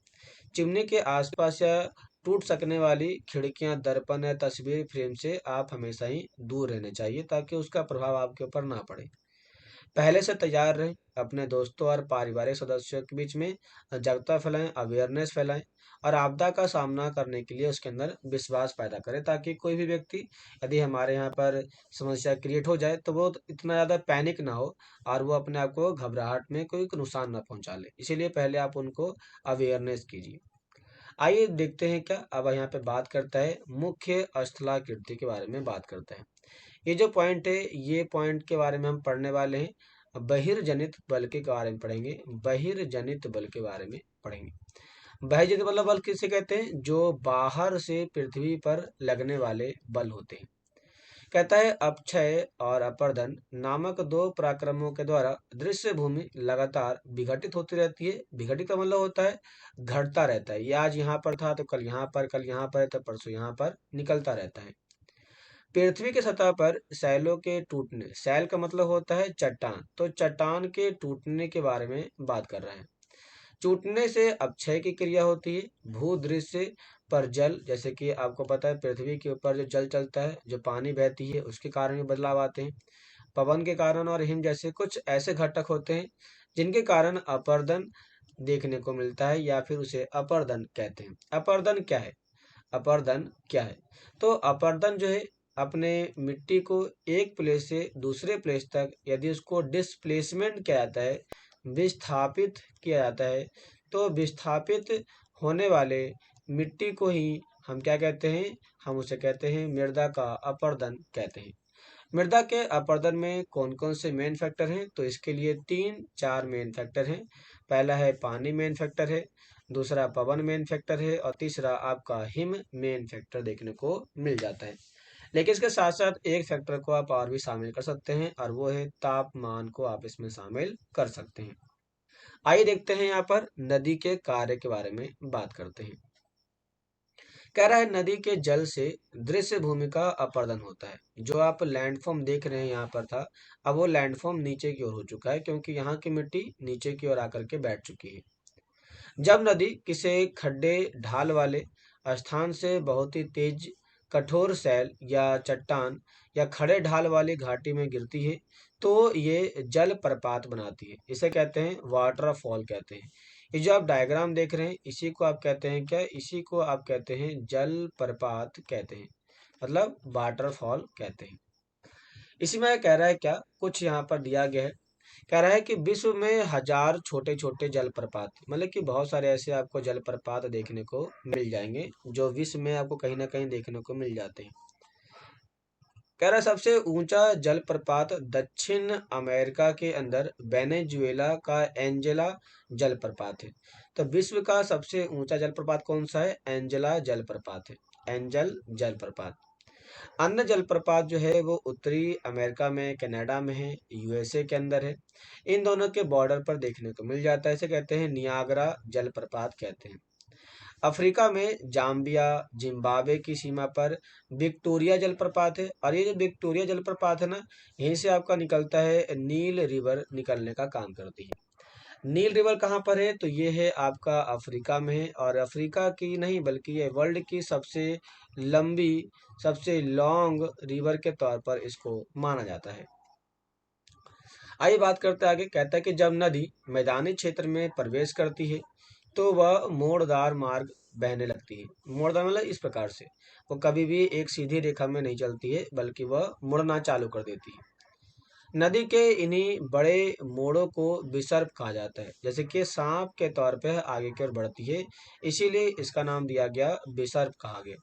चिमनी के आसपास या टूट सकने वाली खिड़कियां, दर्पण या तस्वीर फ्रेम से आप हमेशा ही दूर रहने चाहिए, ताकि उसका प्रभाव आपके ऊपर ना पड़े। पहले से तैयार रहें, अपने दोस्तों और पारिवारिक सदस्यों के बीच में जागरूकता फैलाएं, अवेयरनेस फैलाएं और आपदा का सामना करने के लिए उसके अंदर विश्वास पैदा करें, ताकि कोई भी व्यक्ति यदि हमारे यहाँ पर समस्या क्रिएट हो जाए तो वो इतना ज़्यादा पैनिक ना हो और वो अपने आप को घबराहट में कोई नुकसान ना पहुंचा ले। इसीलिए पहले आप उनको अवेयरनेस कीजिए। आइए देखते हैं क्या अब यहाँ पे बात करता है मुख्य स्थलाकृति के बारे में बात करता है। ये जो पॉइंट है, ये पॉइंट के बारे में हम पढ़ने वाले हैं। बहिर्जनित बल के बारे में पढ़ेंगे। बहिर्जनित बल के बारे में पढ़ेंगे। बहिर्जनित मतलब बल किसे कहते हैं? जो बाहर से पृथ्वी पर लगने वाले बल होते हैं। कहता है अपक्षय और अपर्दन नामक दो पराक्रमों के द्वारा दृश्य भूमि लगातार विघटित होती रहती है। विघटित का मतलब होता है घटता रहता है। ये आज यहाँ पर था तो कल यहाँ पर, कल यहाँ पर तो परसों यहाँ पर निकलता रहता है। पृथ्वी की सतह पर सैलों के टूटने, सैल का मतलब होता है चट्टान, तो चट्टान के टूटने के बारे में बात कर रहे हैं। टूटने से अपक्षय की क्रिया होती है। भूदृश्य पर जल, जैसे कि आपको पता है पृथ्वी के ऊपर जो जल चलता है, जो पानी बहती है, उसके कारण भी बदलाव आते हैं। पवन के कारण और हिम जैसे कुछ ऐसे घटक होते हैं जिनके कारण अपर्दन देखने को मिलता है, या फिर उसे अपर्दन कहते हैं। अपर्दन क्या है? अपर्दन क्या है? तो अपर्दन जो है, अपने मिट्टी को एक प्लेस से दूसरे प्लेस तक यदि उसको डिस्प्लेसमेंट किया जाता है, विस्थापित किया जाता है, तो विस्थापित होने वाले मिट्टी को ही हम क्या कहते हैं? हम उसे कहते हैं मृदा का अपर्दन कहते हैं। मृदा के अपर्दन में कौन कौन से मेन फैक्टर हैं? तो इसके लिए तीन चार मेन फैक्टर हैं। पहला है पानी, मेन फैक्टर है। दूसरा पवन मेन फैक्टर है और तीसरा आपका हिम मेन फैक्टर देखने को मिल जाता है। लेकिन इसके साथ साथ एक फैक्टर को आप और भी शामिल कर सकते हैं और वो है तापमान को आप इसमें शामिल कर सकते हैं। आइए देखते हैं यहाँ पर नदी के कार्य के बारे में बात करते हैं। कह रहा है नदी के जल से दृश्य भूमि का अपर्दन होता है। जो आप लैंडफॉर्म देख रहे हैं यहाँ पर था, अब वो लैंडफॉर्म नीचे की ओर हो चुका है, क्योंकि यहाँ की मिट्टी नीचे की ओर आकर के बैठ चुकी है। जब नदी किसी खड्डे ढाल वाले स्थान से बहुत ही तेज कठोर सैल या चट्टान या खड़े ढाल वाली घाटी में गिरती है, तो ये जल प्रपात बनाती है। इसे कहते हैं वाटरफॉल कहते हैं। ये जो आप डायग्राम देख रहे हैं, इसी को आप कहते हैं क्या? इसी को आप कहते हैं जल प्रपात कहते हैं, मतलब वाटरफॉल कहते हैं। इसी में कह रहा है क्या, कुछ यहाँ पर दिया गया है। कह रहा है कि विश्व में हजार छोटे छोटे जलप्रपात, मतलब कि बहुत सारे ऐसे आपको जलप्रपात देखने को मिल जाएंगे जो विश्व में आपको कहीं ना कहीं देखने को मिल जाते हैं। कह रहा है सबसे ऊंचा जलप्रपात दक्षिण अमेरिका के अंदर वेनेजुएला का एंजेला जलप्रपात है। तो विश्व का सबसे ऊंचा जलप्रपात कौन सा है? एंजेला जलप्रपात है, एंजल जलप्रपात। अन्य जलप्रपात जो है वो उत्तरी अमेरिका में, कनाडा में है, यूएसए के अंदर है। इन दोनों के बॉर्डर पर देखने को मिल जाता है। इसे कहते हैं नियाग्रा जलप्रपात कहते हैं। अफ्रीका में जाम्बिया, जिम्बाब्वे की सीमा पर विक्टोरिया जलप्रपात है, और ये जो विक्टोरिया जलप्रपात है ना, यहीं से आपका निकलता है, नील रिवर निकलने का काम करती है। नील रिवर कहाँ पर है? तो ये है आपका अफ्रीका में है, और अफ्रीका की नहीं बल्कि ये वर्ल्ड की सबसे लंबी, सबसे लॉन्ग रिवर के तौर पर इसको माना जाता है। आइए बात करते हैं आगे। कहता है कि जब नदी मैदानी क्षेत्र में प्रवेश करती है तो वह मोड़दार मार्ग बहने लगती है। मोड़दार मतलब इस प्रकार से, वो कभी भी एक सीधी रेखा में नहीं चलती है, बल्कि वह मुड़ना चालू कर देती है। नदी के इन्हीं बड़े मोड़ों को विसर्प कहा जाता है, जैसे कि सांप के तौर पे आगे की ओर बढ़ती है, इसीलिए इसका नाम दिया गया, विसर्प कहा गया।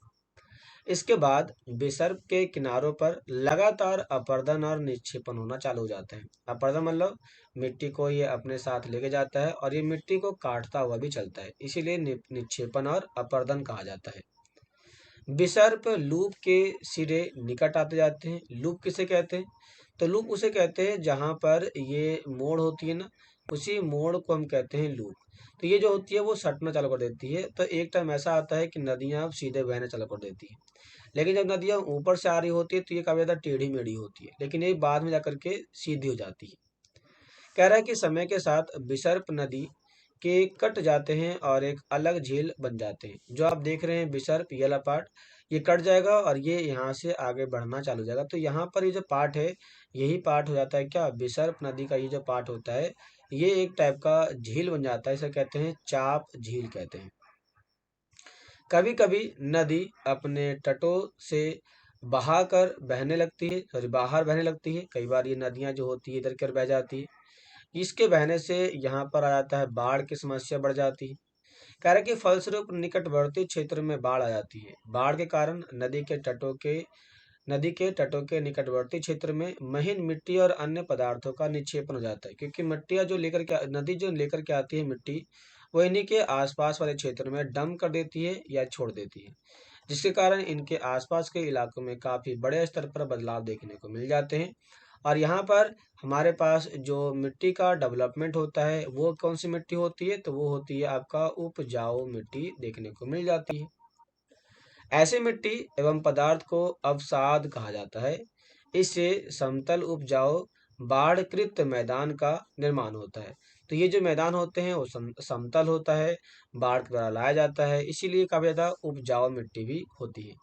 इसके बाद विसर्प के किनारों पर लगातार अपरदन और निक्षेपण होना चालू हो जाते हैं। अपरदन मतलब मिट्टी को ये अपने साथ लेके जाता है और ये मिट्टी को काटता हुआ भी चलता है, इसीलिए निक्षेपण और अपरदन कहा जाता है। विसर्प लूप के सिरे निकट आते जाते हैं। लूप किसे कहते हैं? तो लूप उसे कहते हैं जहां पर ये मोड़ होती है ना, उसी मोड़ को हम कहते हैं लूप। तो ये जो होती है वो सटना चालू कर देती है। तो एक टाइम ऐसा आता है कि नदियां अब सीधे बहना चालू कर देती है, लेकिन जब नदियां ऊपर से आ रही होती है तो ये काफी ज्यादा टेढ़ी मेढ़ी होती है, लेकिन ये बाद में जाकर के सीधी हो जाती है। कह रहा है कि समय के साथ विसर्प नदी के कट जाते हैं और एक अलग झील बन जाते हैं। जो आप देख रहे हैं विसर्प, ये वाला पार्ट ये कट जाएगा और ये यहाँ से आगे बढ़ना चालू हो जाएगा। तो यहाँ पर ये जो पार्ट है, यही पार्ट हो जाता है क्या, विसर्प नदी का ये जो पार्ट होता है, ये एक टाइप का झील बन जाता है। इसे कहते हैं चाप झील कहते हैं। कभी कभी नदी अपने तटों से बहाकर बहने लगती है, सॉरी बाहर बहने लगती है। कई बार ये नदियां जो होती है इधर कर बह जाती है। इसके बहने से यहाँ पर आ जाता है बाढ़ की समस्या बढ़ जाती है। कह रहे कि फलस्वरूप निकटवर्ती क्षेत्र में बाढ़ आ जाती है। बाढ़ के कारण नदी के तटों के निकटवर्ती क्षेत्र में महीन मिट्टी और अन्य पदार्थों का निक्षेपण हो जाता है, क्योंकि मिट्टियाँ जो लेकर के नदी जो लेकर के आती है मिट्टी, वो इन्हीं के आसपास वाले क्षेत्र में डंप कर देती है या छोड़ देती है, जिसके कारण इनके आसपास के इलाकों में काफी बड़े स्तर पर बदलाव देखने को मिल जाते हैं। और यहाँ पर हमारे पास जो मिट्टी का डेवलपमेंट होता है वो कौन सी मिट्टी होती है, तो वो होती है आपका उपजाऊ मिट्टी देखने को मिल जाती है। ऐसी मिट्टी एवं पदार्थ को अवसाद कहा जाता है। इससे समतल उपजाऊ बाढ़कृत मैदान का निर्माण होता है। तो ये जो मैदान होते हैं वो समतल होता है, बाढ़ के द्वारा लाया जाता है, इसीलिए काफी ज्यादा उपजाऊ मिट्टी भी होती है।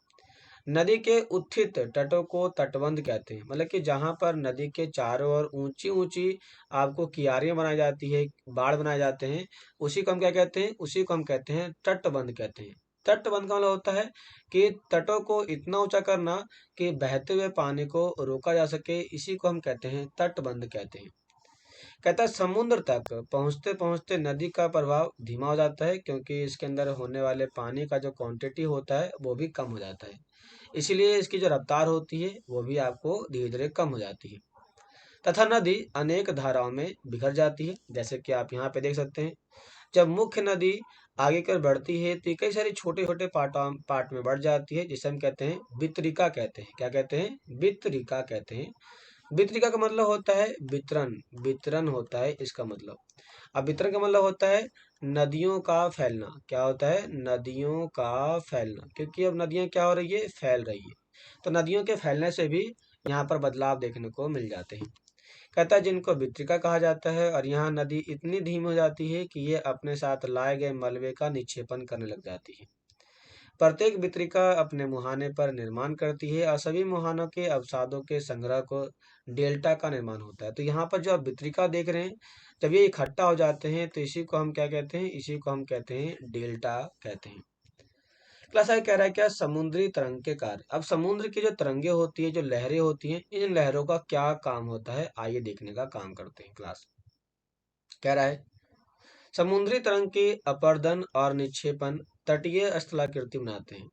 नदी के उत्थित तटों को तटबंध कहते हैं, मतलब कि जहां पर नदी के चारों ओर ऊंची ऊंची आपको कियारियां बनाई जाती है, बाढ़ बनाए जाते हैं, उसी को हम क्या कहते हैं, उसी को हम कहते हैं तटबंध कहते हैं। तटबंध का मतलब होता है कि तटों को इतना ऊंचा करना कि बहते हुए पानी को रोका जा सके, इसी को हम कहते हैं तटबंध कहते हैं। कहता है समुद्र तक पहुंचते पहुंचते नदी का प्रभाव धीमा हो जाता है, क्योंकि इसके अंदर होने वाले पानी का जो क्वांटिटी होता है वो भी कम हो जाता है, इसीलिए इसकी जो रफ्तार होती है वो भी आपको धीरे धीरे कम हो जाती है। तथा नदी अनेक धाराओं में बिखर जाती है, जैसे कि आप यहाँ पे देख सकते हैं। जब मुख्य नदी आगे कर बढ़ती है तो ये कई सारे छोटे छोटे पार्ट में बढ़ जाती है, जिसे हम कहते हैं वितरिका कहते हैं। क्या कहते हैं? वितरिका कहते हैं। वितरिका का मतलब होता है वितरण, वितरण होता है इसका मतलब। अब वितरण का मतलब होता है नदियों का फैलना। क्या होता है? नदियों का फैलना, क्योंकि अब नदियां क्या हो रही है, फैल रही है। तो नदियों के फैलने से भी यहाँ पर बदलाव देखने को मिल जाते हैं। कहता है जिनको वितरिका कहा जाता है, और यहाँ नदी इतनी धीमी हो जाती है कि ये अपने साथ लाए गए मलबे का निक्षेपण करने लग जाती है। प्रत्येक वितरिका अपने मुहाने पर निर्माण करती है और सभी मुहानों के अवसादों के संग्रह को डेल्टा का निर्माण होता है। तो यहाँ पर जो आप वितरिका देख रहे हैं, जब ये इकट्ठा हो जाते हैं तो इसी को हम क्या कहते हैं, इसी को हम कहते हैं डेल्टा कहते हैं। क्लास आई कह रहा है क्या, समुद्री तरंग के कार्य। अब समुद्र की जो तरंगे होती है, जो लहरें होती हैं, इन लहरों का क्या काम होता है, आइए देखने का काम करते हैं। क्लास कह रहा है समुद्री तरंग के अपर्दन और निक्षेपण तटीय स्थलाकृति बनाते हैं।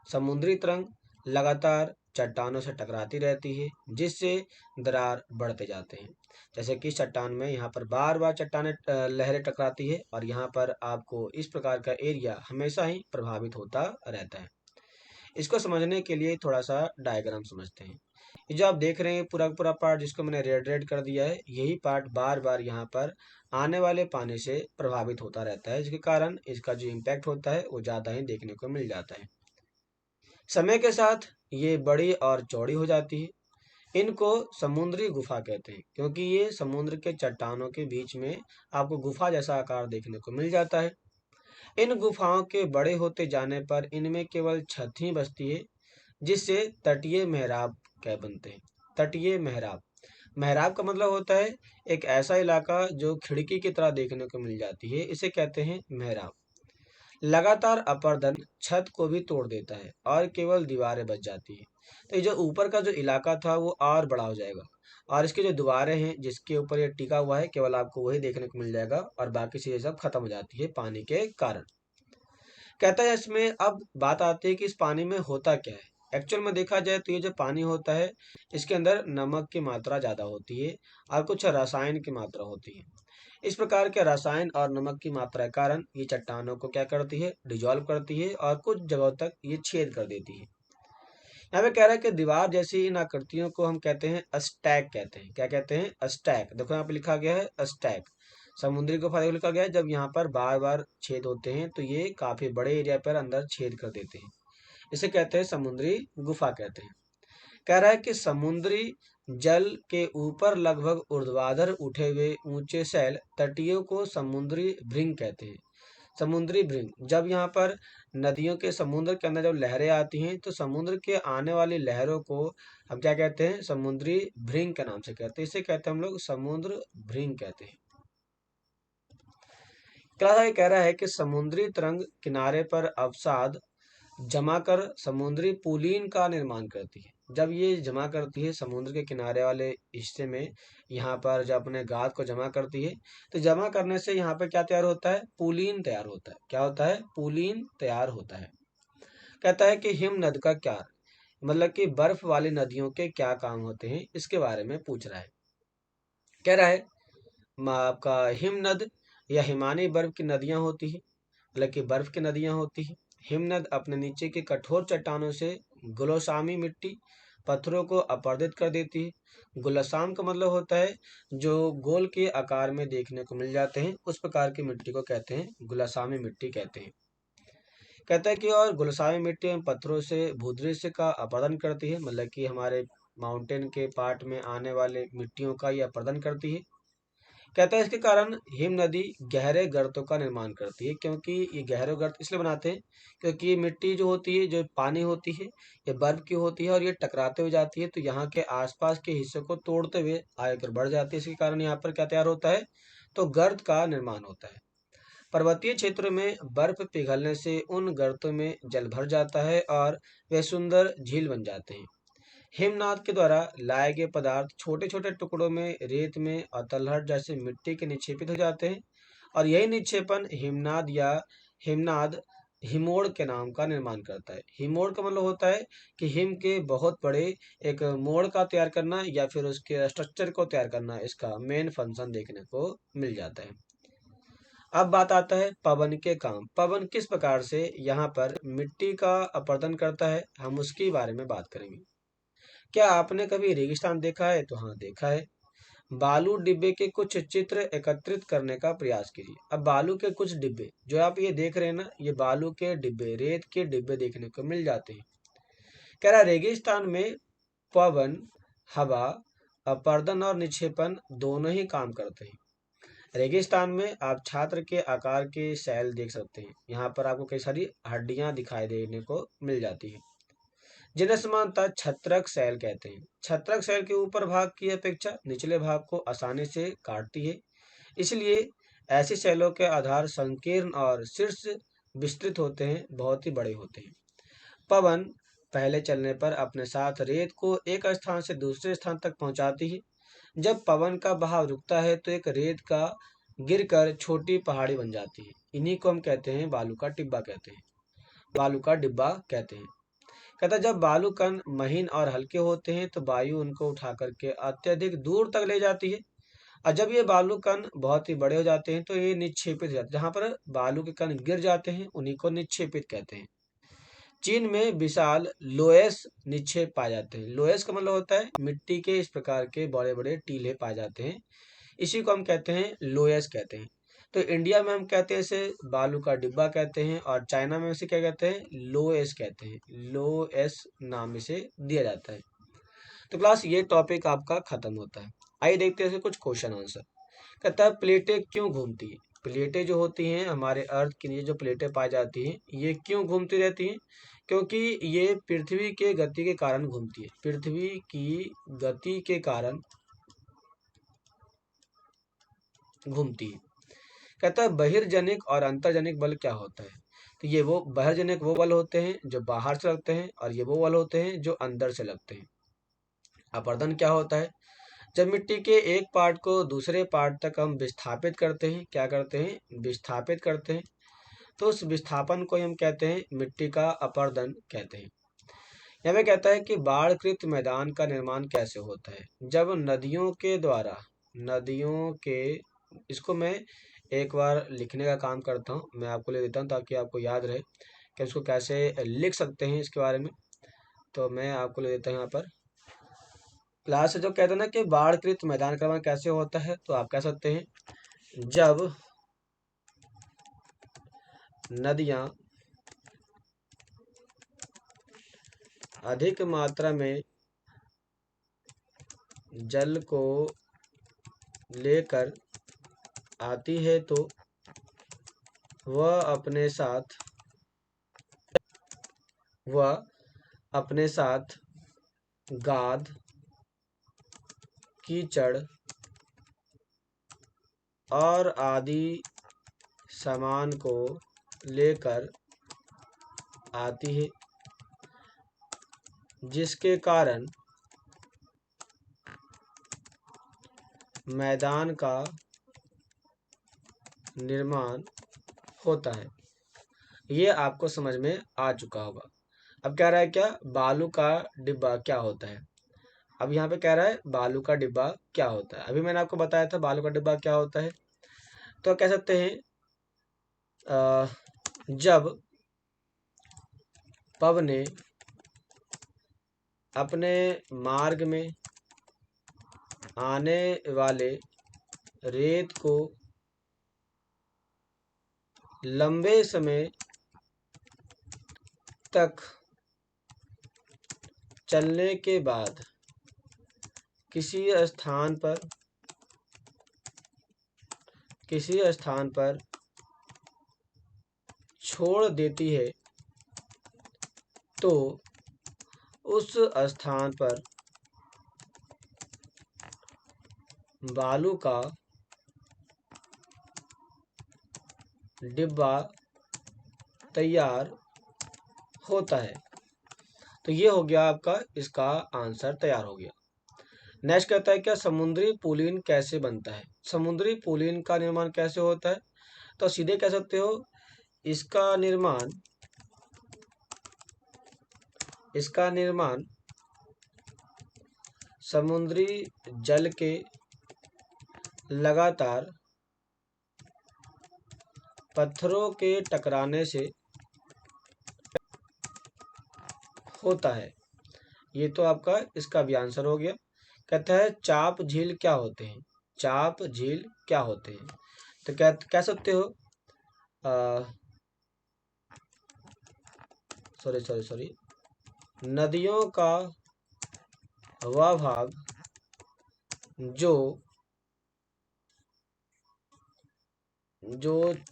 समुद्री तरंग लगातार चट्टानों से टकराती रहती है, जिससे दरार बढ़ते जाते हैं। जैसे कि चट्टान में यहाँ पर बार बार चट्टानें लहरें टकराती है, और यहाँ पर आपको इस प्रकार का एरिया हमेशा ही प्रभावित होता रहता है। इसको समझने के लिए थोड़ा सा डायग्राम समझते हैं। ये जो आप देख रहे हैं पूरा का पूरा पार्ट, जिसको मैंने रेड रेड कर दिया है, यही पार्ट बार बार यहाँ पर आने वाले पानी से प्रभावित होता रहता है, जिसके कारण इसका जो इम्पैक्ट होता है वो ज़्यादा ही देखने को मिल जाता है। समय के साथ ये बड़ी और चौड़ी हो जाती है। इनको समुद्री गुफा कहते हैं, क्योंकि ये समुद्र के चट्टानों के बीच में आपको गुफा जैसा आकार देखने को मिल जाता है। इन गुफाओं के बड़े होते जाने पर इनमें केवल छत ही बचती है, जिससे तटीय मेहराब कह बनते हैं। तटीय मेहराब, मेहराब का मतलब होता है एक ऐसा इलाका जो खिड़की की तरह देखने को मिल जाती है, इसे कहते हैं मेहराब। लगातार अपर्दन छत को भी तोड़ देता है और केवल दीवारें बच जाती है। तो ये जो ऊपर का जो इलाका था वो और बड़ा हो जाएगा, और इसकी जो दीवारें हैं जिसके ऊपर ये टिका हुआ है, केवल आपको वही देखने को मिल जाएगा, और बाकी चीजें सब खत्म हो जाती है पानी के कारण। कहता है इसमें अब बात आती है कि इस पानी में होता क्या है। एक्चुअल में देखा जाए तो ये जो पानी होता है इसके अंदर नमक की मात्रा ज़्यादा होती है और कुछ रसायन की मात्रा होती है। इस प्रकार के रसायन और नमक की मात्रा के कारण ये चट्टानों को क्या करती है, डिजॉल्व करती है और कुछ जगहों तक ये छेद कर देती है। यहाँ पे कह रहा है कि दीवार जैसी इन आकृतियों को हम कहते हैं अस्टैक कहते हैं। क्या कहते हैं? अस्टैक। देखो यहाँ पे लिखा गया है अस्टैक। समुद्री गुफा देखो लिखा गया है, जब यहाँ पर बार बार छेद होते हैं तो ये काफी बड़े एरिया पर अंदर छेद कर देते हैं। इसे कहते हैं समुद्री गुफा कहते हैं। कह रहा है कि समुद्री जल के ऊपर लगभग ऊर्ध्वाधर उठे हुए ऊंचे शैल तटियों को समुद्री भृंग कहते हैं। समुद्री भृंग, जब यहाँ पर नदियों के समुद्र के अंदर जब लहरें आती हैं तो समुद्र के आने वाली लहरों को हम क्या कहते हैं? समुद्री भृंग के नाम से कहते हैं। इसे कहते हैं हम लोग समुद्र भृंग कहते हैं। क्या कह रहा है कि समुद्री तरंग किनारे पर अवसाद जमा कर समुद्री पुलीन का निर्माण करती है। जब ये जमा करती है समुद्र के किनारे वाले हिस्से में, यहाँ पर जब अपने गाद को जमा करती है तो जमा करने से यहाँ पे क्या तैयार होता है? पुलीन तैयार होता है। क्या होता है? पुलीन तैयार होता है। कहता है कि हिम नद का क्या, मतलब कि बर्फ वाली नदियों के क्या काम होते हैं, इसके बारे में पूछ रहा है। कह रहा है आपका हिमनद या हिमानी बर्फ की नदियां होती है, मतलब कि बर्फ की नदियां होती हैं। हिमनद अपने नीचे की कठोर चट्टानों से गुलसामी मिट्टी पत्थरों को अपरदित कर देती है। गुलसाम का मतलब होता है जो गोल के आकार में देखने को मिल जाते हैं, उस प्रकार की मिट्टी को कहते हैं गुलसामी मिट्टी कहते हैं। कहता है कि और गुलसामी मिट्टी एवं पत्थरों से भूदृश्य का अपरदन करती है, मतलब कि हमारे माउंटेन के पार्ट में आने वाले मिट्टियों का यह अपरदन करती है। कहता है इसके कारण हिम नदी गहरे गर्तों का निर्माण करती है, क्योंकि ये गहरे गर्त इसलिए बनाते हैं क्योंकि ये मिट्टी जो होती है, जो पानी होती है, ये बर्फ की होती है और ये टकराते हुए जाती है तो यहाँ के आसपास के हिस्से को तोड़ते हुए आगे कर बढ़ जाती है। इसके कारण यहाँ पर क्या तैयार होता है? तो गर्त का निर्माण होता है। पर्वतीय क्षेत्रों में बर्फ पिघलने से उन गर्तों में जल भर जाता है और वे सुंदर झील बन जाते हैं। हिमनाद के द्वारा लाए गए पदार्थ छोटे छोटे टुकड़ों में रेत में और तलहट जैसे मिट्टी के निक्षेपित हो जाते हैं और यही निक्षेपण हिमनाद या हिमनाद हिमोड़ के नाम का निर्माण करता है। हिमोड़ का मतलब होता है कि हिम के बहुत बड़े एक मोड़ का तैयार करना या फिर उसके स्ट्रक्चर को तैयार करना, इसका मेन फंक्शन देखने को मिल जाता है। अब बात आता है पवन के काम। पवन किस प्रकार से यहाँ पर मिट्टी का अपरदन करता है, हम उसके बारे में बात करेंगे। क्या आपने कभी रेगिस्तान देखा है? तो हाँ, देखा है। बालू डिब्बे के कुछ चित्र एकत्रित करने का प्रयास कीजिए। अब बालू के कुछ डिब्बे जो आप ये देख रहे हैं ना, ये बालू के डिब्बे, रेत के डिब्बे देखने को मिल जाते हैं। कह रहा रेगिस्तान में पवन, हवा, अपरदन और निक्षेपण दोनों ही काम करते हैं। रेगिस्तान में आप छात्र के आकार के सैल देख सकते हैं। यहाँ पर आपको कई सारी हड्डियां दिखाई देने को मिल जाती है, जिन्हें समानतः छत्रक सैल कहते हैं। छत्रक सैल के ऊपर भाग की अपेक्षा निचले भाग को आसानी से काटती है, इसलिए ऐसी सैलों के आधार संकीर्ण और शीर्ष विस्तृत होते हैं, बहुत ही बड़े होते हैं। पवन पहले चलने पर अपने साथ रेत को एक स्थान से दूसरे स्थान तक पहुंचाती है। जब पवन का बहाव रुकता है तो एक रेत का गिरकर छोटी पहाड़ी बन जाती है। इन्हीं को हम कहते हैं बालू का टिब्बा कहते हैं, बालू का डिब्बा कहते हैं। कहता है जब बालू कण महीन और हल्के होते हैं तो वायु उनको उठा करके अत्यधिक दूर तक ले जाती है, और जब ये बालू कण बहुत ही बड़े हो जाते हैं तो ये निक्षेपित हो जाते हैं। जहाँ पर बालू के कण गिर जाते हैं उन्हीं को निक्षेपित कहते हैं। चीन में विशाल लोएस निक्षेप पाए जाते हैं। लोएस का मतलब होता है मिट्टी के इस प्रकार के बड़े बड़े टीले पाए जाते हैं, इसी को हम कहते हैं लोएस कहते हैं। तो इंडिया में हम कहते हैं इसे बालू का डिब्बा कहते हैं और चाइना में इसे क्या कहते हैं? लोएस कहते हैं। लोएस नाम इसे दिया जाता है। तो क्लास ये टॉपिक आपका खत्म होता है। आइए देखते हैं इसके कुछ क्वेश्चन आंसर। कहता है प्लेटें क्यों घूमती है? प्लेटें जो होती हैं हमारे अर्थ के लिए जो प्लेटें पाई जाती हैं ये क्यों घूमती रहती हैं? क्योंकि ये पृथ्वी के गति के कारण घूमती है। पृथ्वी की गति के कारण घूमती है। कहता है बहिर्जनिक और अंतर्जनिक बल क्या होता है? तो ये वो बहिर्जनिक वो बल होते हैं जो बाहर से लगते हैं और ये वो बल होते हैं जो अंदर से लगते हैं। अपरदन क्या होता है? जब मिट्टी के एक पार्ट को दूसरे पार्ट तक हम विस्थापित करते हैं, क्या करते हैं? विस्थापित करते हैं। तो उस विस्थापन को हम कहते हैं मिट्टी का अपरदन कहते हैं। यहाँ पे कहता है कि बाढ़कृत मैदान का निर्माण कैसे होता है। जब नदियों के द्वारा, नदियों के, इसको मैं एक बार लिखने का काम करता हूँ, मैं आपको ले देता हूँ ताकि आपको याद रहे कि इसको कैसे लिख सकते हैं इसके बारे में। तो मैं आपको ले देता हूँ यहाँ पर क्लास से, जो कहते हैं ना कि बाढ़कृत मैदान का निर्माण कैसे होता है, तो आप कह सकते हैं जब नदियाँ अधिक मात्रा में जल को लेकर आती है तो वह अपने साथ गाद, कीचड़ और आदि सामान को लेकर आती है, जिसके कारण मैदान का निर्माण होता है। ये आपको समझ में आ चुका होगा। अब कह रहा है क्या, बालू का डिब्बा क्या होता है। अब यहाँ पे कह रहा है बालू का डिब्बा क्या होता है। अभी मैंने आपको बताया था बालू का डिब्बा क्या होता है। तो कह सकते हैं जब पब ने अपने मार्ग में आने वाले रेत को लंबे समय तक चलने के बाद किसी स्थान पर छोड़ देती है, तो उस स्थान पर बालू का डिब्बा तैयार होता है। तो ये हो गया आपका, इसका आंसर तैयार हो गया। नेक्स्ट कहता है क्या, समुद्री पुलिन कैसे बनता है। समुद्री पुलिन का निर्माण कैसे होता है। तो सीधे कह सकते हो इसका निर्माण समुद्री जल के लगातार पत्थरों के टकराने से होता है। ये तो आपका इसका भी आंसर हो गया। कहता है चाप झील क्या होते हैं। चाप झील क्या होते हैं। तो कह सकते हो सॉरी नदियों का वह भाग जो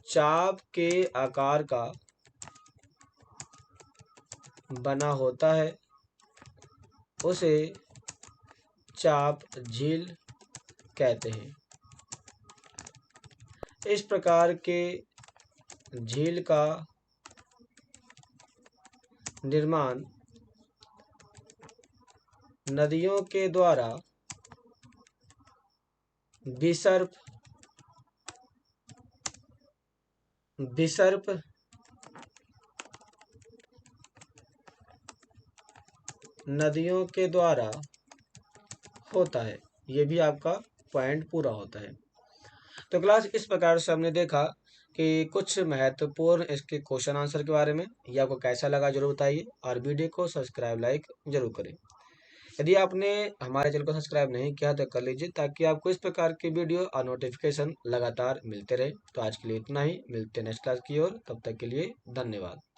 चाप के आकार का बना होता है, उसे चाप झील कहते हैं। इस प्रकार के झील का निर्माण नदियों के द्वारा विसर्प नदियों के द्वारा होता है। ये भी आपका पॉइंट पूरा होता है। तो क्लास इस प्रकार से हमने देखा कि कुछ महत्वपूर्ण इसके क्वेश्चन आंसर के बारे में। ये आपको कैसा लगा जरूर बताइए, और वीडियो को सब्सक्राइब लाइक जरूर करें। यदि आपने हमारे चैनल को सब्सक्राइब नहीं किया तो कर लीजिए, ताकि आपको इस प्रकार की वीडियो और नोटिफिकेशन लगातार मिलते रहे। तो आज के लिए इतना ही, मिलते हैं नेक्स्ट क्लास की ओर। तब तक के लिए धन्यवाद।